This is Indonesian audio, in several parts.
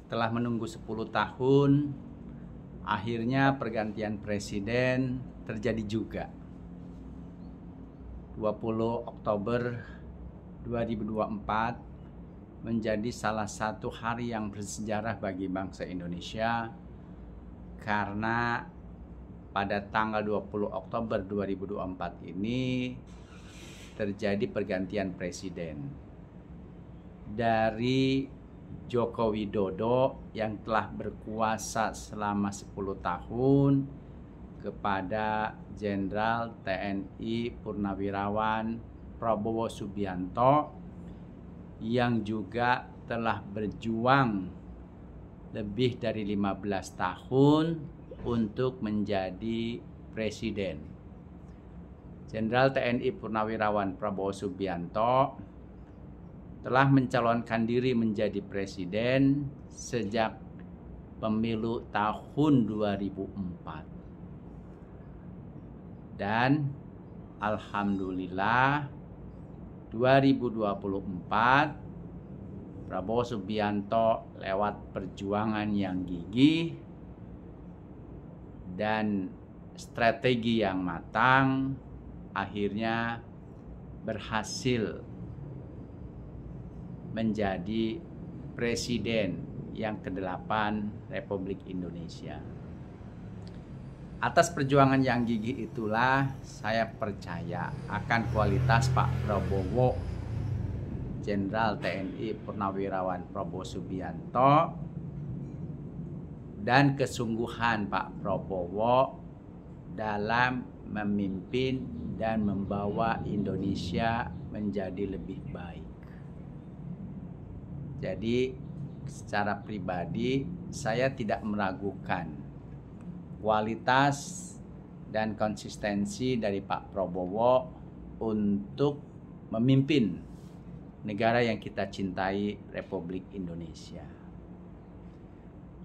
Setelah menunggu 10 tahun, akhirnya pergantian presiden terjadi juga. 20 Oktober 2024 menjadi salah satu hari yang bersejarah bagi bangsa Indonesia karena pada tanggal 20 Oktober 2024 ini terjadi pergantian presiden dari Joko Widodo yang telah berkuasa selama 10 tahun kepada Jenderal TNI Purnawirawan Prabowo Subianto yang juga telah berjuang lebih dari 15 tahun untuk menjadi presiden. Jenderal TNI Purnawirawan Prabowo Subianto telah mencalonkan diri menjadi presiden sejak pemilu tahun 2004. Dan alhamdulillah 2024 Prabowo Subianto lewat perjuangan yang gigih dan strategi yang matang akhirnya berhasil menjadi presiden yang ke-8 Republik Indonesia. Atas perjuangan yang gigih itulah saya percaya akan kualitas Pak Prabowo, Jenderal TNI Purnawirawan Prabowo Subianto, dan kesungguhan Pak Prabowo dalam memimpin dan membawa Indonesia menjadi lebih baik. Jadi secara pribadi saya tidak meragukan kualitas dan konsistensi dari Pak Prabowo untuk memimpin negara yang kita cintai, Republik Indonesia.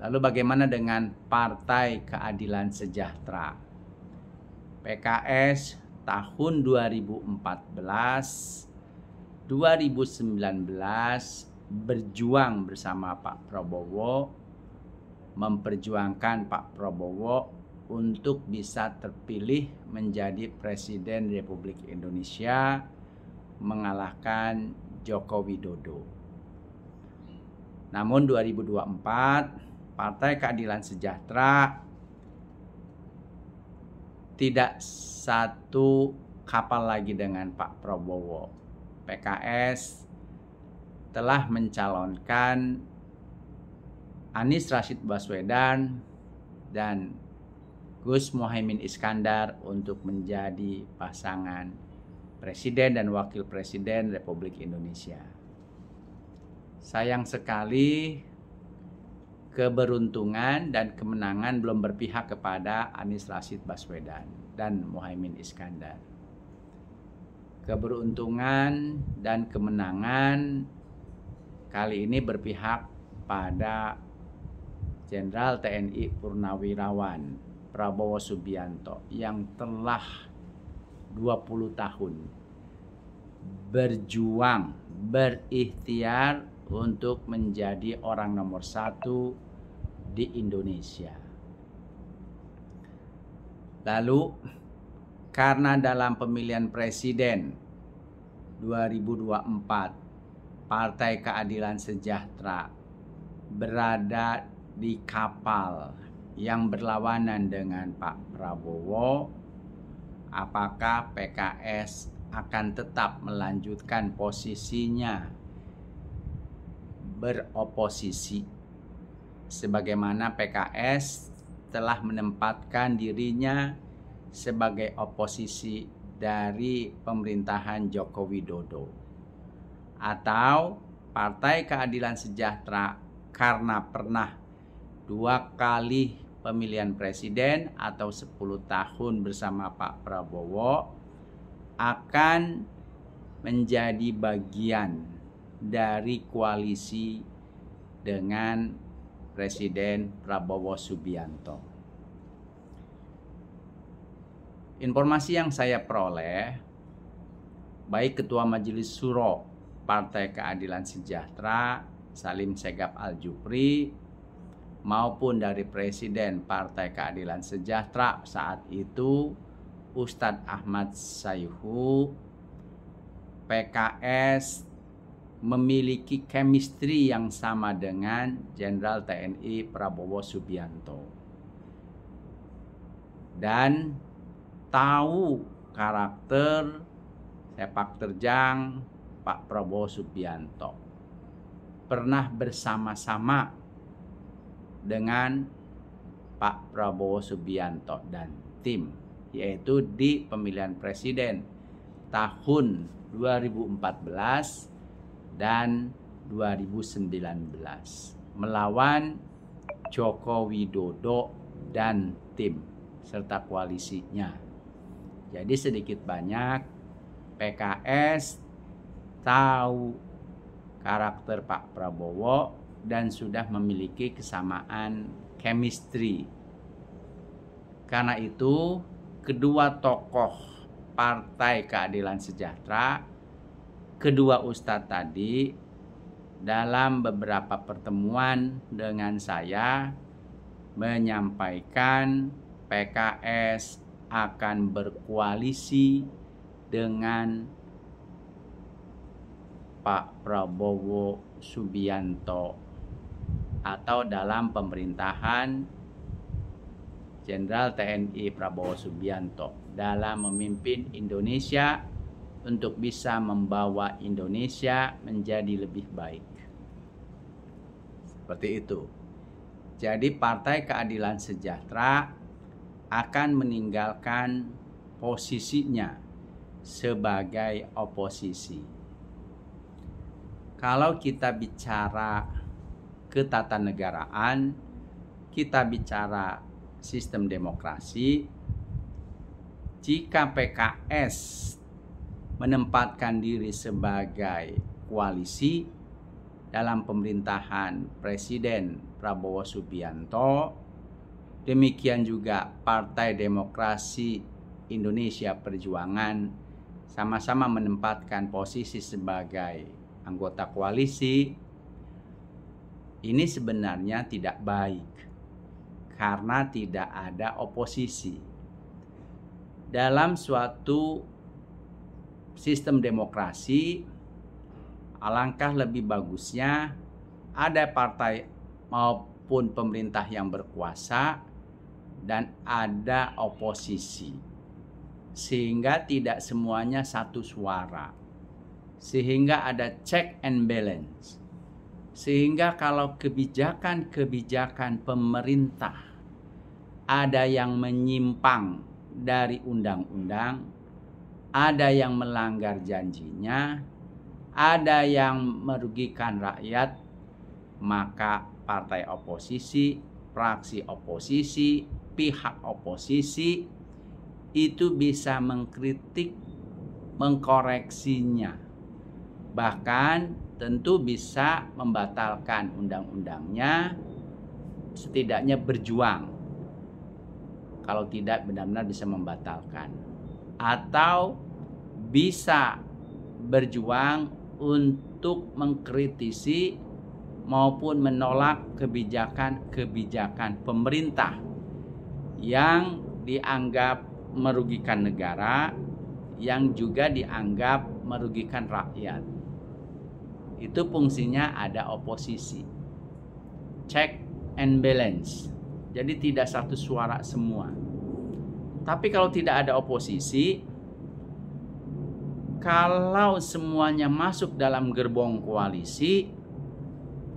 Lalu bagaimana dengan Partai Keadilan Sejahtera? PKS tahun 2014, 2019 berjuang bersama Pak Prabowo, memperjuangkan Pak Prabowo untuk bisa terpilih menjadi Presiden Republik Indonesia, mengalahkan Joko Widodo. Namun 2024 Partai Keadilan Sejahtera tidak satu kapal lagi dengan Pak Prabowo. PKS telah mencalonkan Anies Rashid Baswedan dan Gus Muhaimin Iskandar untuk menjadi pasangan Presiden dan Wakil Presiden Republik Indonesia. Sayang sekali keberuntungan dan kemenangan belum berpihak kepada Anies Rashid Baswedan dan Muhaimin Iskandar. Keberuntungan dan kemenangan kali ini berpihak pada Jenderal TNI Purnawirawan Prabowo Subianto yang telah 20 tahun berjuang, berikhtiar untuk menjadi orang nomor 1 di Indonesia. Lalu karena dalam pemilihan presiden 2024 Partai Keadilan Sejahtera berada di kapal yang berlawanan dengan Pak Prabowo, apakah PKS akan tetap melanjutkan posisinya beroposisi sebagaimana PKS telah menempatkan dirinya sebagai oposisi dari pemerintahan Joko Widodo, atau Partai Keadilan Sejahtera karena pernah 2 kali pemilihan presiden atau 10 tahun bersama Pak Prabowo akan menjadi bagian dari koalisi dengan Presiden Prabowo Subianto. Informasi yang saya peroleh, baik Ketua Majelis Syuro Partai Keadilan Sejahtera Salim Segaf Al Jufri maupun dari Presiden Partai Keadilan Sejahtera saat itu, Ustadz Ahmad Sayhu, PKS memiliki chemistry yang sama dengan Jenderal TNI Prabowo Subianto, dan tahu karakter sepak terjang Pak Prabowo Subianto. Pernah bersama-sama dengan Pak Prabowo Subianto dan tim, yaitu di pemilihan presiden tahun 2014 dan 2019 melawan Joko Widodo dan tim serta koalisinya. Jadi sedikit banyak PKS tahu karakter Pak Prabowo dan sudah memiliki kesamaan chemistry. Karena itu kedua tokoh Partai Keadilan Sejahtera, kedua ustadz tadi, dalam beberapa pertemuan dengan saya menyampaikan PKS akan berkoalisi dengan Pak Prabowo Subianto atau dalam pemerintahan Jenderal TNI Prabowo Subianto dalam memimpin Indonesia untuk bisa membawa Indonesia menjadi lebih baik. Seperti itu. Jadi Partai Keadilan Sejahtera akan meninggalkan posisinya sebagai oposisi. Kalau kita bicara ketatanegaraan, kita bicara sistem demokrasi, jika PKS menempatkan diri sebagai koalisi dalam pemerintahan Presiden Prabowo Subianto, demikian juga Partai Demokrasi Indonesia Perjuangan sama-sama menempatkan posisi sebagai anggota koalisi. Ini sebenarnya tidak baik karena tidak ada oposisi. Dalam suatu sistem demokrasi, alangkah lebih bagusnya ada partai maupun pemerintah yang berkuasa dan ada oposisi, sehingga tidak semuanya satu suara, sehingga ada check and balance, sehingga kalau kebijakan-kebijakan pemerintah ada yang menyimpang dari undang-undang, ada yang melanggar janjinya, ada yang merugikan rakyat, maka partai oposisi, fraksi oposisi, pihak oposisi itu bisa mengkritik, mengkoreksinya, bahkan tentu bisa membatalkan undang-undangnya, setidaknya berjuang. Kalau tidak benar-benar bisa membatalkan, atau bisa berjuang untuk mengkritisi maupun menolak kebijakan-kebijakan pemerintah yang dianggap merugikan negara, yang juga dianggap merugikan rakyat. Itu fungsinya ada oposisi, check and balance. Jadi tidak satu suara semua. Tapi kalau tidak ada oposisi, kalau semuanya masuk dalam gerbong koalisi,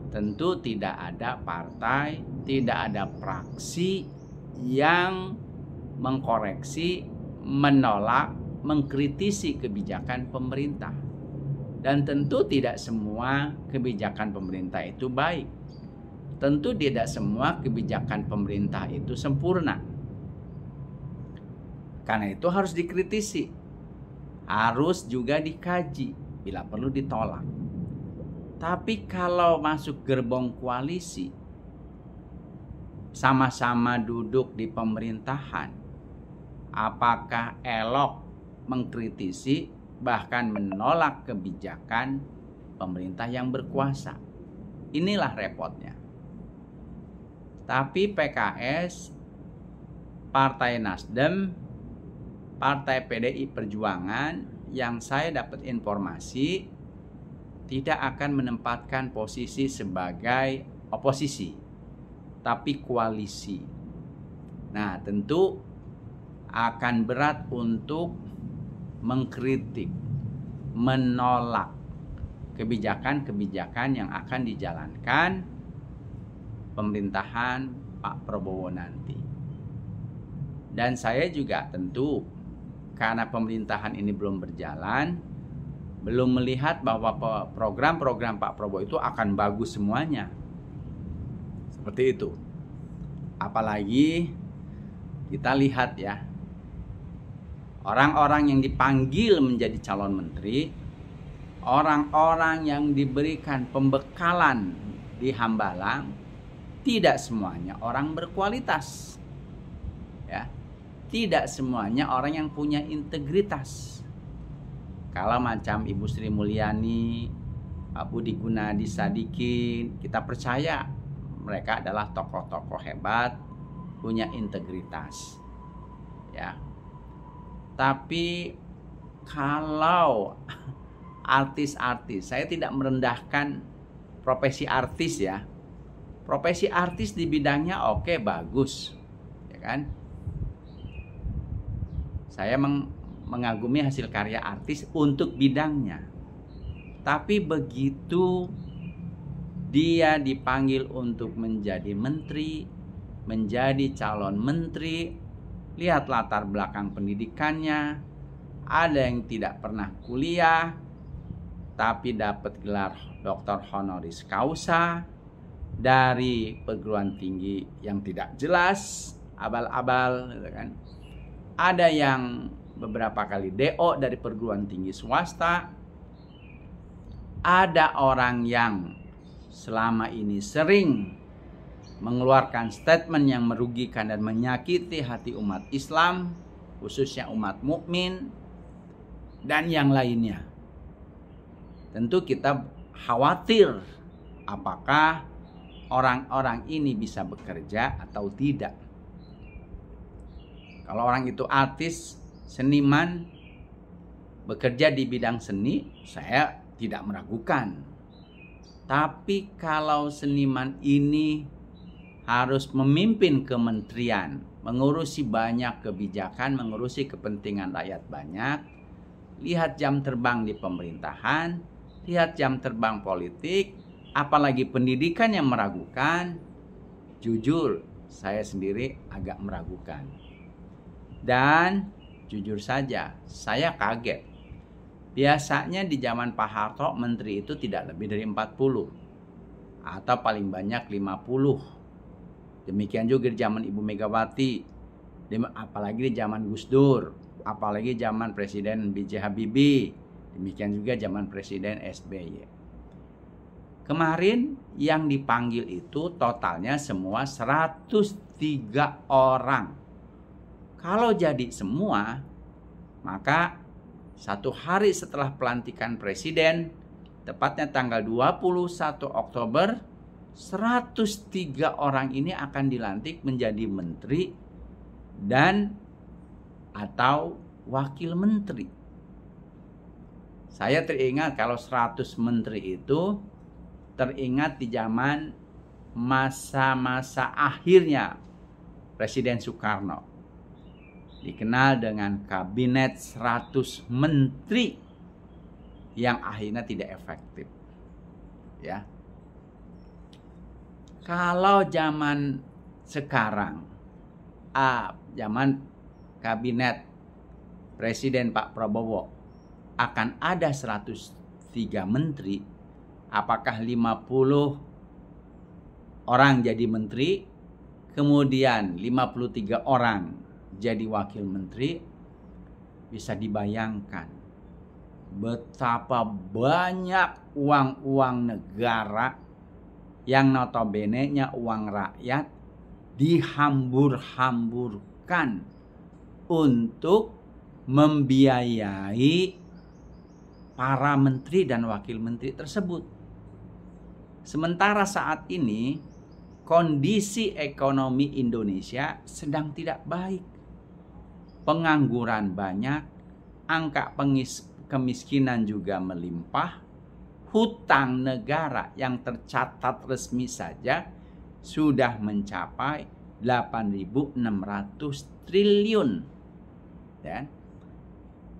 tentu tidak ada partai, tidak ada fraksi yang mengkoreksi, menolak, mengkritisi kebijakan pemerintah. Dan tentu tidak semua kebijakan pemerintah itu baik. Tentu tidak semua kebijakan pemerintah itu sempurna. Karena itu harus dikritisi, harus juga dikaji, bila perlu ditolak. Tapi kalau masuk gerbong koalisi, sama-sama duduk di pemerintahan, apakah elok mengkritisi bahkan menolak kebijakan pemerintah yang berkuasa? Inilah repotnya. Tapi PKS, Partai Nasdem, Partai PDI Perjuangan yang saya dapat informasi tidak akan menempatkan posisi sebagai oposisi, tapi koalisi. Nah, tentu akan berat untuk mengkritik, menolak kebijakan-kebijakan yang akan dijalankan pemerintahan Pak Prabowo nanti. Dan saya juga tentu karena pemerintahan ini belum berjalan, belum melihat bahwa program-program Pak Prabowo itu akan bagus semuanya. Seperti itu. Apalagi kita lihat ya, orang-orang yang dipanggil menjadi calon menteri, orang-orang yang diberikan pembekalan di Hambalang, tidak semuanya orang berkualitas. Ya. Tidak semuanya orang yang punya integritas. Kalau macam Ibu Sri Mulyani, Pak Budi Gunadi Sadikin, kita percaya mereka adalah tokoh-tokoh hebat, punya integritas. Ya. Tapi kalau artis-artis, saya tidak merendahkan profesi artis ya. Profesi artis di bidangnya oke, bagus. Ya kan? Saya mengagumi hasil karya artis untuk bidangnya. Tapi begitu dia dipanggil untuk menjadi menteri, menjadi calon menteri, lihat latar belakang pendidikannya. Ada yang tidak pernah kuliah, tapi dapat gelar doktor honoris causa dari perguruan tinggi yang tidak jelas, abal-abal, gitu kan. Ada yang beberapa kali DO dari perguruan tinggi swasta. Ada orang yang selama ini sering mengeluarkan statement yang merugikan dan menyakiti hati umat Islam, khususnya umat mukmin, dan yang lainnya. Tentu kita khawatir apakah orang-orang ini bisa bekerja atau tidak. Kalau orang itu artis, seniman, bekerja di bidang seni, saya tidak meragukan. Tapi kalau seniman ini harus memimpin kementerian, mengurusi banyak kebijakan, mengurusi kepentingan rakyat banyak, lihat jam terbang di pemerintahan, lihat jam terbang politik, apalagi pendidikan yang meragukan, jujur saya sendiri agak meragukan. Dan jujur saja, saya kaget. Biasanya di zaman Pak Harto, menteri itu tidak lebih dari 40. Atau paling banyak 50. Demikian juga di zaman Ibu Megawati. Apalagi di zaman Gus Dur. Apalagi zaman Presiden B.J. Habibie. Demikian juga zaman Presiden SBY. Kemarin yang dipanggil itu totalnya semua 103 orang. Kalau jadi semua, maka satu hari setelah pelantikan presiden, tepatnya tanggal 21 Oktober, 103 orang ini akan dilantik menjadi menteri dan atau wakil menteri. Saya teringat kalau 100 menteri itu teringat di zaman masa-masa akhirnya Presiden Soekarno. Dikenal dengan kabinet 100 menteri yang akhirnya tidak efektif. Ya. Kalau zaman sekarang, zaman kabinet Presiden Pak Prabowo akan ada 103 menteri, apakah 50 orang jadi menteri, kemudian 53 orang jadi wakil menteri, bisa dibayangkan betapa banyak uang-uang negara yang notabene-nya uang rakyat dihambur-hamburkan untuk membiayai para menteri dan wakil menteri tersebut. Sementara saat ini kondisi ekonomi Indonesia sedang tidak baik. Pengangguran banyak, angka kemiskinan juga melimpah, hutang negara yang tercatat resmi saja sudah mencapai 8.600 triliun. Dan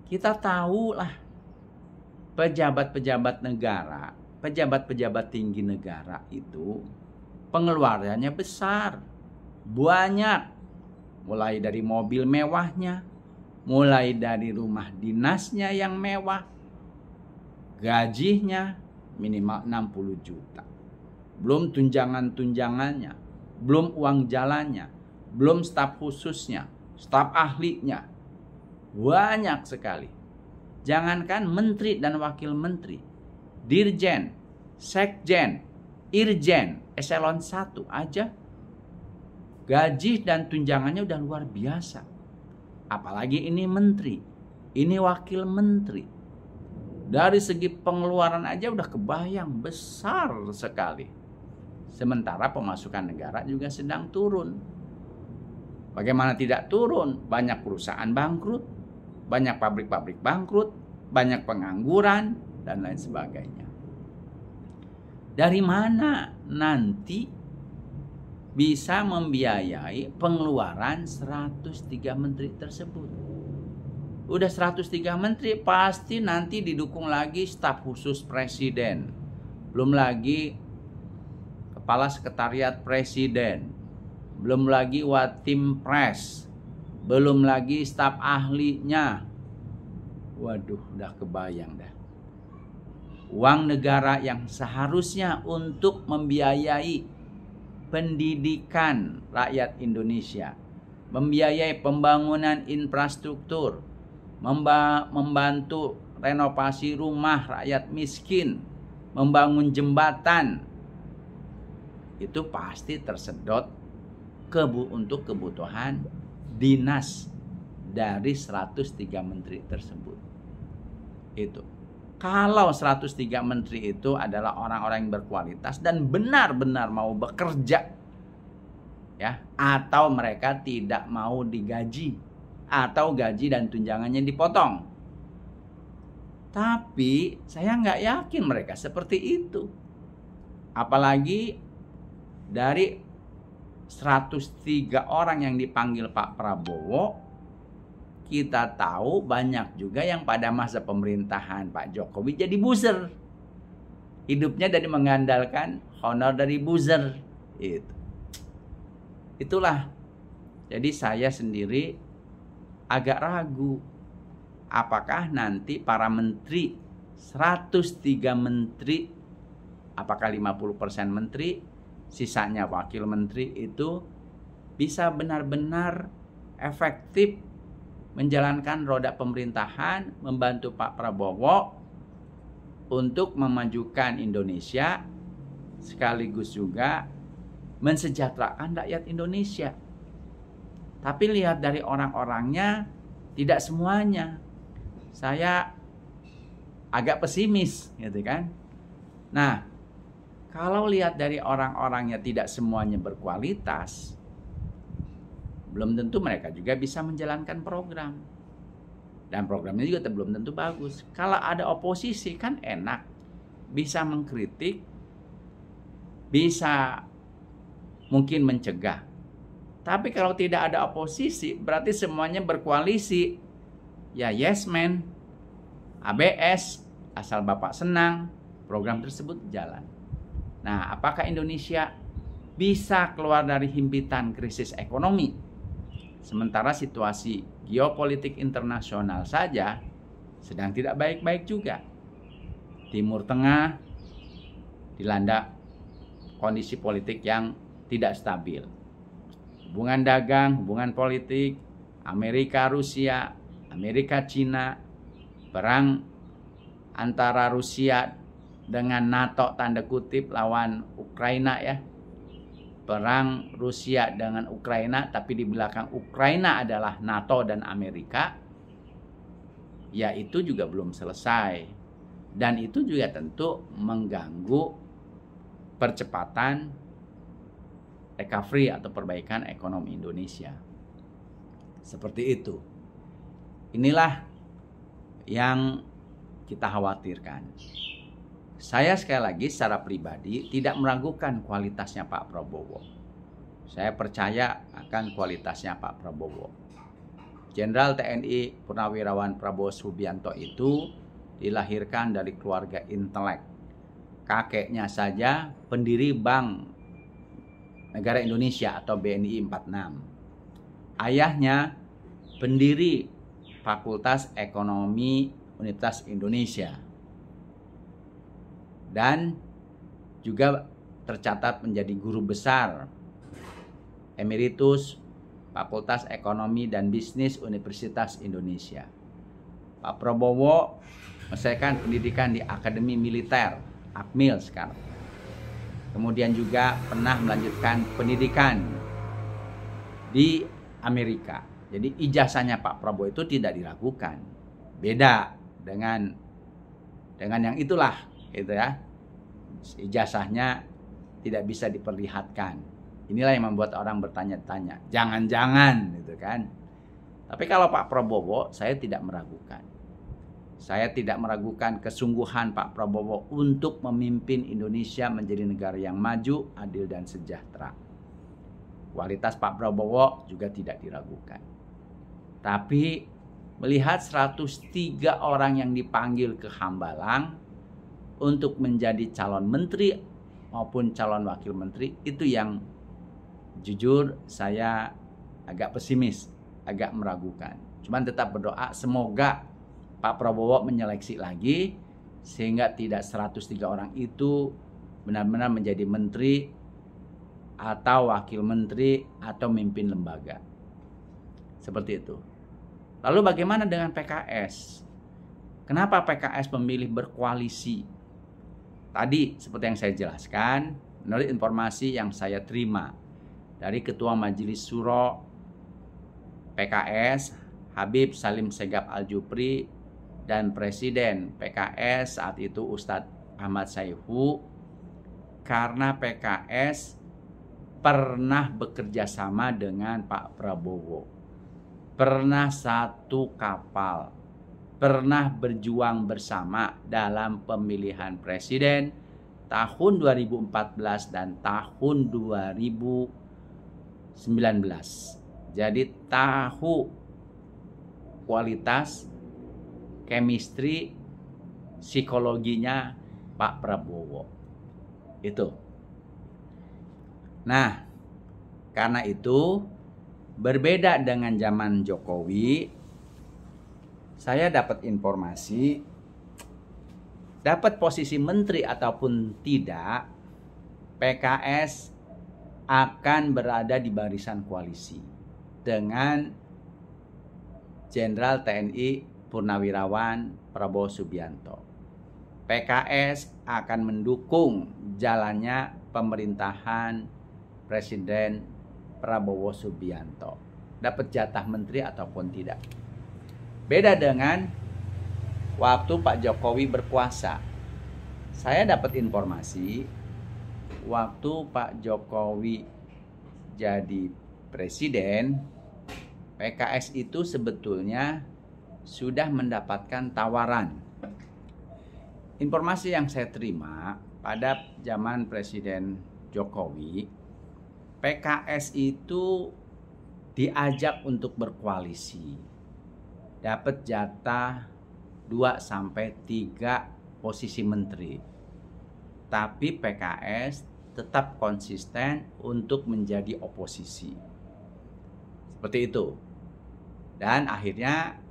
kita tahulah pejabat-pejabat negara, pejabat-pejabat tinggi negara itu pengeluarannya besar, banyak, mulai dari mobil mewahnya, mulai dari rumah dinasnya yang mewah, gajinya minimal 60 juta, belum tunjangan-tunjangannya, belum uang jalannya, belum staf khususnya, staf ahlinya, banyak sekali. Jangankan menteri dan wakil menteri, dirjen, sekjen, irjen, eselon 1 aja gaji dan tunjangannya udah luar biasa. Apalagi ini menteri, ini wakil menteri. Dari segi pengeluaran aja udah kebayang besar sekali. Sementara pemasukan negara juga sedang turun. Bagaimana tidak turun? Banyak perusahaan bangkrut, banyak pabrik-pabrik bangkrut, banyak pengangguran, dan lain sebagainya. Dari mana nanti bisa membiayai pengeluaran 103 menteri tersebut? Udah 103 menteri, pasti nanti didukung lagi staf khusus presiden. Belum lagi kepala sekretariat presiden. Belum lagi watim pres. Belum lagi staf ahlinya. Waduh, udah kebayang dah. Uang negara yang seharusnya untuk membiayai pendidikan rakyat Indonesia, membiayai pembangunan infrastruktur, membantu renovasi rumah rakyat miskin, membangun jembatan, itu pasti tersedot untuk kebutuhan dinas dari 103 menteri tersebut. Itu. Kalau 103 menteri itu adalah orang-orang yang berkualitas dan benar-benar mau bekerja, ya, atau mereka tidak mau digaji, atau gaji dan tunjangannya dipotong. Tapi saya nggak yakin mereka seperti itu. Apalagi dari 103 orang yang dipanggil Pak Prabowo, kita tahu banyak juga yang pada masa pemerintahan Pak Jokowi jadi buzzer. Hidupnya dari mengandalkan honor dari buzzer. Itulah. Jadi saya sendiri agak ragu. Apakah nanti para menteri, 103 menteri, apakah 50% menteri, sisanya wakil menteri itu bisa benar-benar efektif menjalankan roda pemerintahan, membantu Pak Prabowo untuk memajukan Indonesia, sekaligus juga mensejahterakan rakyat Indonesia. Tapi lihat dari orang-orangnya, tidak semuanya. Saya agak pesimis, gitu kan. Nah, kalau lihat dari orang-orangnya tidak semuanya berkualitas, belum tentu mereka juga bisa menjalankan program. Dan programnya juga belum tentu bagus. Kalau ada oposisi kan enak. Bisa mengkritik, bisa mungkin mencegah. Tapi kalau tidak ada oposisi, berarti semuanya berkoalisi. Ya yes man, ABS, asal Bapak senang, program tersebut jalan. Nah, apakah Indonesia bisa keluar dari himpitan krisis ekonomi? Sementara situasi geopolitik internasional saja sedang tidak baik-baik juga. Timur Tengah dilanda kondisi politik yang tidak stabil. Hubungan dagang, hubungan politik, Amerika Rusia, Amerika Cina, perang antara Rusia dengan NATO tanda kutip lawan Ukraina ya. Perang Rusia dengan Ukraina, tapi di belakang Ukraina adalah NATO dan Amerika, ya itu juga belum selesai. Dan itu juga tentu mengganggu percepatan recovery atau perbaikan ekonomi Indonesia. Seperti itu. Inilah yang kita khawatirkan. Saya sekali lagi secara pribadi tidak meragukan kualitasnya Pak Prabowo. Saya percaya akan kualitasnya Pak Prabowo. Jenderal TNI Purnawirawan Prabowo Subianto itu dilahirkan dari keluarga intelek. Kakeknya saja pendiri Bank Negara Indonesia atau BNI 46. Ayahnya pendiri Fakultas Ekonomi Universitas Indonesia. Dan juga tercatat menjadi guru besar emeritus Fakultas Ekonomi dan Bisnis Universitas Indonesia. Pak Prabowo menyelesaikan pendidikan di Akademi Militer, Akmil sekarang. Kemudian juga pernah melanjutkan pendidikan di Amerika. Jadi ijazahnya Pak Prabowo itu tidak diragukan. Beda dengan yang itulah, gitu ya. Ijazahnya tidak bisa diperlihatkan. Inilah yang membuat orang bertanya-tanya. Jangan-jangan, gitu kan. Tapi kalau Pak Prabowo, saya tidak meragukan. Saya tidak meragukan kesungguhan Pak Prabowo untuk memimpin Indonesia menjadi negara yang maju, adil, dan sejahtera. Kualitas Pak Prabowo juga tidak diragukan. Tapi melihat 103 orang yang dipanggil ke Hambalang untuk menjadi calon menteri maupun calon wakil menteri, itu yang jujur saya agak pesimis, agak meragukan. Cuman tetap berdoa semoga Pak Prabowo menyeleksi lagi sehingga tidak 103 orang itu benar-benar menjadi menteri atau wakil menteri atau memimpin lembaga. Seperti itu. Lalu bagaimana dengan PKS? Kenapa PKS memilih berkoalisi? Tadi seperti yang saya jelaskan, menurut informasi yang saya terima dari Ketua Majelis Syuro PKS Habib Salim Segaf Al-Jufri dan Presiden PKS saat itu Ustadz Ahmad Saihu, karena PKS pernah bekerja sama dengan Pak Prabowo, pernah satu kapal, pernah berjuang bersama dalam pemilihan presiden tahun 2014 dan tahun 2019. Jadi tahu kualitas chemistry psikologinya Pak Prabowo itu. Nah, karena itu berbeda dengan zaman Jokowi, saya dapat informasi, dapat posisi menteri ataupun tidak, PKS akan berada di barisan koalisi dengan Jenderal TNI Purnawirawan Prabowo Subianto. PKS akan mendukung jalannya pemerintahan Presiden Prabowo Subianto. Dapat jatah menteri ataupun tidak. Beda dengan waktu Pak Jokowi berkuasa. Saya dapat informasi waktu Pak Jokowi jadi presiden, PKS itu sebetulnya sudah mendapatkan tawaran. Informasi yang saya terima pada zaman Presiden Jokowi, PKS itu diajak untuk berkoalisi. Dapat jatah 2-3 posisi menteri. Tapi PKS tetap konsisten untuk menjadi oposisi. Seperti itu. Dan akhirnya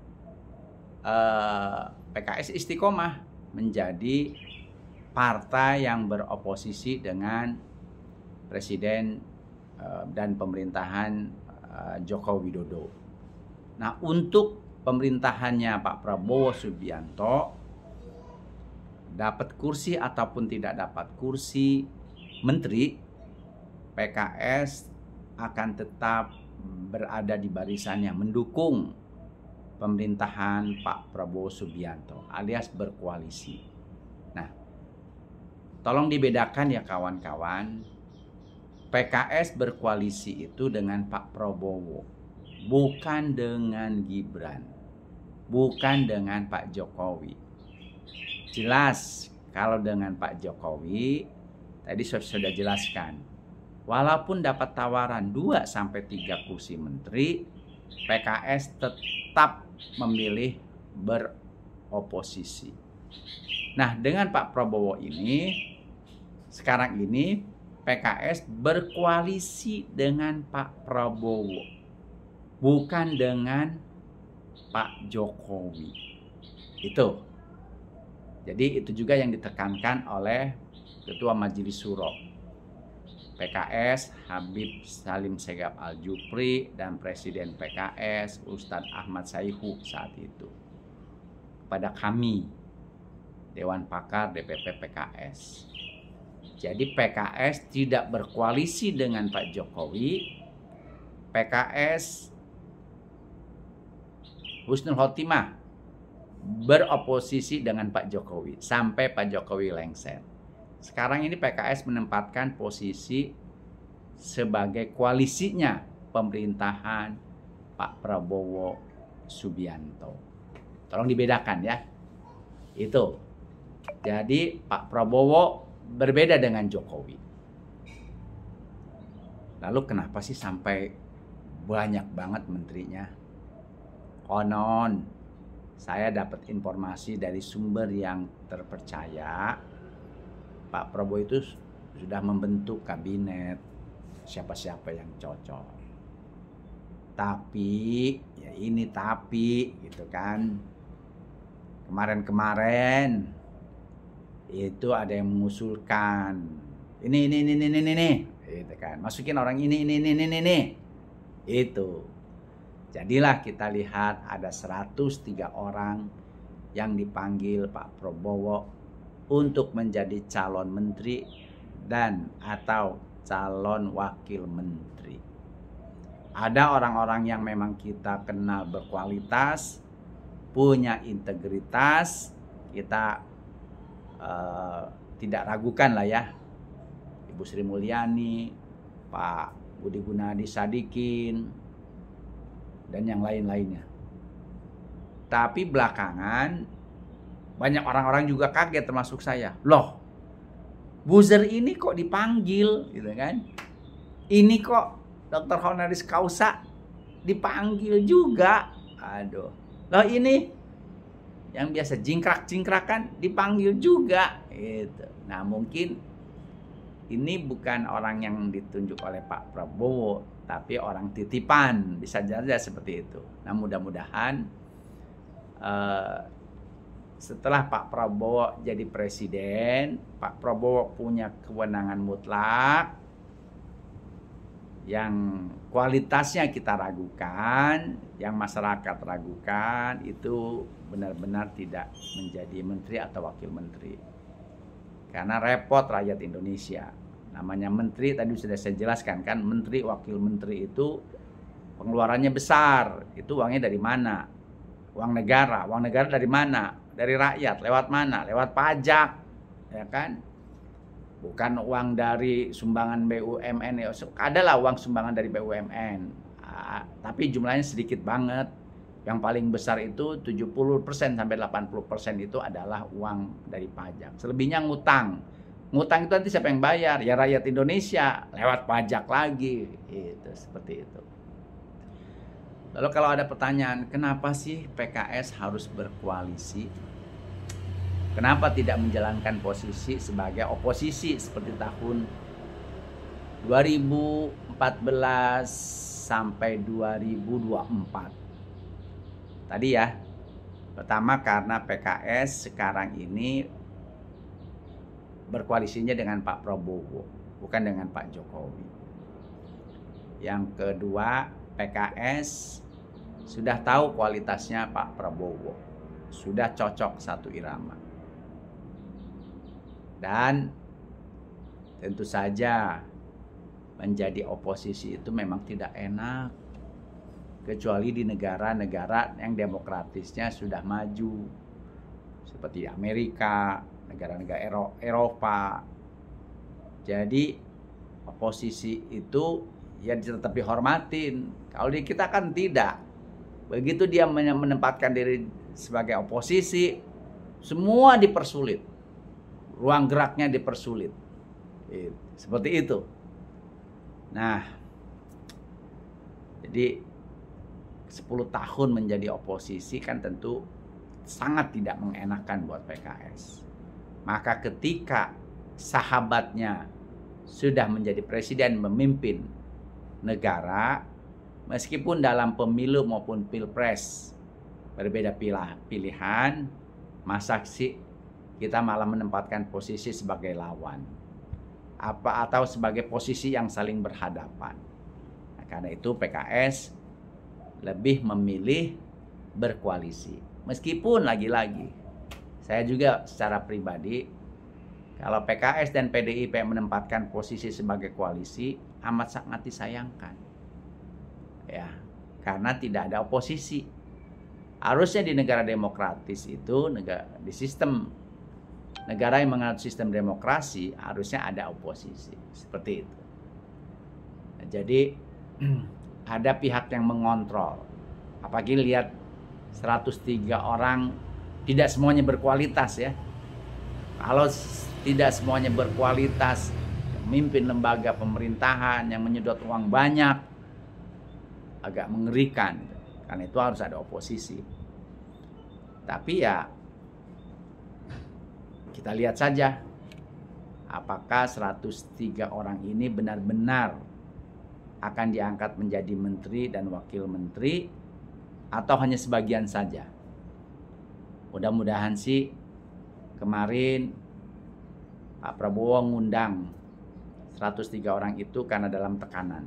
PKS istiqomah menjadi partai yang beroposisi dengan Presiden dan pemerintahan Joko Widodo. Nah, untuk pemerintahannya Pak Prabowo Subianto, dapat kursi ataupun tidak dapat kursi menteri, PKS akan tetap berada di barisan yang mendukung pemerintahan Pak Prabowo Subianto alias berkoalisi. Nah, tolong dibedakan ya kawan-kawan. PKS berkoalisi itu dengan Pak Prabowo, bukan dengan Gibran, bukan dengan Pak Jokowi. Jelas kalau dengan Pak Jokowi, tadi sudah jelaskan, walaupun dapat tawaran 2-3 kursi menteri, PKS tetap memilih beroposisi. Nah, dengan Pak Prabowo ini, sekarang ini PKS berkoalisi dengan Pak Prabowo, bukan dengan Pak Jokowi. Itu. Jadi itu juga yang ditekankan oleh Ketua Majelis Syuro PKS Habib Salim Segaf Al-Jufri dan Presiden PKS Ustadz Ahmad Sayhu saat itu kepada kami Dewan Pakar DPP PKS. Jadi PKS tidak berkoalisi dengan Pak Jokowi. PKS husnul khotimah beroposisi dengan Pak Jokowi sampai Pak Jokowi lengser. Sekarang ini PKS menempatkan posisi sebagai koalisinya pemerintahan Pak Prabowo Subianto. Tolong dibedakan ya. Itu. Jadi Pak Prabowo berbeda dengan Jokowi. Lalu kenapa sih sampai banyak banget menterinya? Konon saya dapat informasi dari sumber yang terpercaya, Pak Prabowo itu sudah membentuk kabinet siapa-siapa yang cocok. Tapi ya ini tapi gitu kan. Kemarin itu ada yang mengusulkan ini gitu kan, masukin orang ini itu. Jadilah kita lihat ada 103 orang yang dipanggil Pak Prabowo untuk menjadi calon menteri dan atau calon wakil menteri. Ada orang-orang yang memang kita kenal berkualitas, punya integritas, kita tidak ragukan lah ya. Ibu Sri Mulyani, Pak Budi Gunadi Sadikin, dan yang lain-lainnya. Tapi belakangan banyak orang-orang juga kaget termasuk saya. Loh, buzzer ini kok dipanggil gitu kan? Ini kok Dr. Honoris Causa dipanggil juga. Aduh. Loh ini yang biasa jingkrak-jingkrakan dipanggil juga gitu. Nah, mungkin ini bukan orang yang ditunjuk oleh Pak Prabowo, tapi orang titipan, bisa jadi seperti itu. Nah, mudah-mudahan setelah Pak Prabowo jadi presiden, Pak Prabowo punya kewenangan mutlak yang kualitasnya kita ragukan, yang masyarakat ragukan, itu benar-benar tidak menjadi menteri atau wakil menteri. Karena repot rakyat Indonesia. Namanya menteri tadi sudah saya jelaskan kan, menteri, wakil menteri itu pengeluarannya besar. Itu uangnya dari mana? Uang negara. Uang negara dari mana? Dari rakyat. Lewat mana? Lewat pajak. Ya kan? Bukan uang dari sumbangan BUMN. Adalah uang sumbangan dari BUMN. Tapi jumlahnya sedikit banget. Yang paling besar itu 70% sampai 80% itu adalah uang dari pajak. Selebihnya ngutang. Ngutang itu nanti siapa yang bayar? Ya rakyat Indonesia lewat pajak lagi. Itu seperti itu. Lalu kalau ada pertanyaan, kenapa sih PKS harus berkoalisi? Kenapa tidak menjalankan posisi sebagai oposisi seperti tahun 2014 sampai 2024? Tadi ya, pertama karena PKS sekarang ini berkoalisinya dengan Pak Prabowo, bukan dengan Pak Jokowi. Yang kedua, PKS sudah tahu kualitasnya Pak Prabowo, sudah cocok satu irama. Dan tentu saja menjadi oposisi itu memang tidak enak, kecuali di negara-negara yang demokratisnya sudah maju, seperti Amerika, negara-negara Eropa. Jadi oposisi itu ya tetap dihormatin. Kalau di kita kan tidak. Begitu dia menempatkan diri sebagai oposisi, semua dipersulit. Ruang geraknya dipersulit. Seperti itu. Nah, jadi 10 tahun menjadi oposisi kan tentu sangat tidak mengenakan buat PKS. Maka ketika sahabatnya sudah menjadi presiden memimpin negara, meskipun dalam pemilu maupun pilpres berbeda pilihan, masa sih kita malah menempatkan posisi sebagai lawan atau sebagai posisi yang saling berhadapan. Nah, karena itu PKS lebih memilih berkoalisi. Meskipun lagi-lagi saya juga secara pribadi, kalau PKS dan PDIP menempatkan posisi sebagai koalisi, amat sangat disayangkan. Ya, karena tidak ada oposisi. Harusnya di negara demokratis itu, di sistem negara yang menganut sistem demokrasi, harusnya ada oposisi. Seperti itu. Nah, jadi ada pihak yang mengontrol. Apalagi lihat 103 orang, tidak semuanya berkualitas ya. Kalau tidak semuanya berkualitas, memimpin lembaga pemerintahan yang menyedot uang banyak, agak mengerikan. Karena itu harus ada oposisi. Tapi ya kita lihat saja apakah 103 orang ini benar-benar akan diangkat menjadi menteri dan wakil menteri atau hanya sebagian saja. Mudah-mudahan sih kemarin Pak Prabowo ngundang 103 orang itu karena dalam tekanan.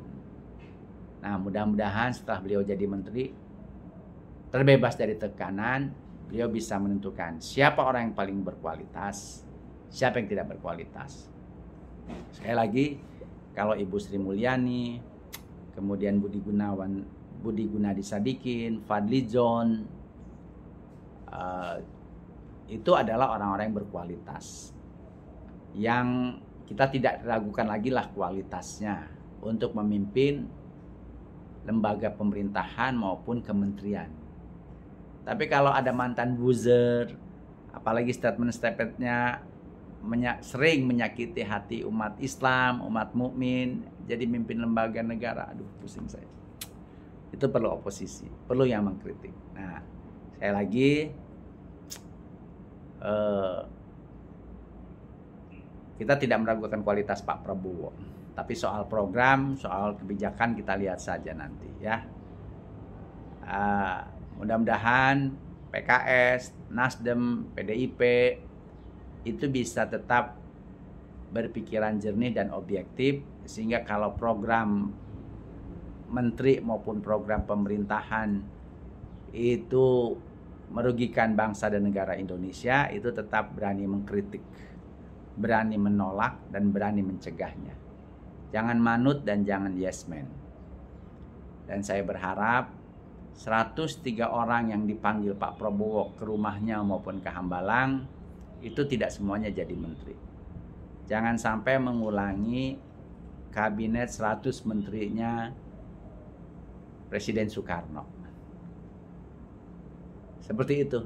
Nah, mudah-mudahan setelah beliau jadi menteri, terbebas dari tekanan, beliau bisa menentukan siapa orang yang paling berkualitas, siapa yang tidak berkualitas. Sekali lagi, kalau Ibu Sri Mulyani, kemudian Budi Gunadi Sadikin, Fadli Zon, itu adalah orang-orang yang berkualitas, yang kita tidak ragukan lagi lah kualitasnya untuk memimpin lembaga pemerintahan maupun kementerian. Tapi kalau ada mantan buzzer, apalagi statement-statementnya sering menyakiti hati umat Islam, umat mukmin, jadi mimpin lembaga negara, aduh pusing saya. Itu perlu oposisi, perlu yang mengkritik. Nah, saya lagi kita tidak meragukan kualitas Pak Prabowo, tapi soal program, soal kebijakan kita lihat saja nanti ya. Mudah-mudahan PKS, Nasdem, PDIP itu bisa tetap berpikiran jernih dan objektif, sehingga kalau program menteri maupun program pemerintahan itu merugikan bangsa dan negara Indonesia, itu tetap berani mengkritik, berani menolak, dan berani mencegahnya. Jangan manut dan jangan yes man. Dan saya berharap 103 orang yang dipanggil Pak Prabowo ke rumahnya maupun ke Hambalang itu tidak semuanya jadi menteri. Jangan sampai mengulangi kabinet 100 menterinya Presiden Soekarno. Seperti itu.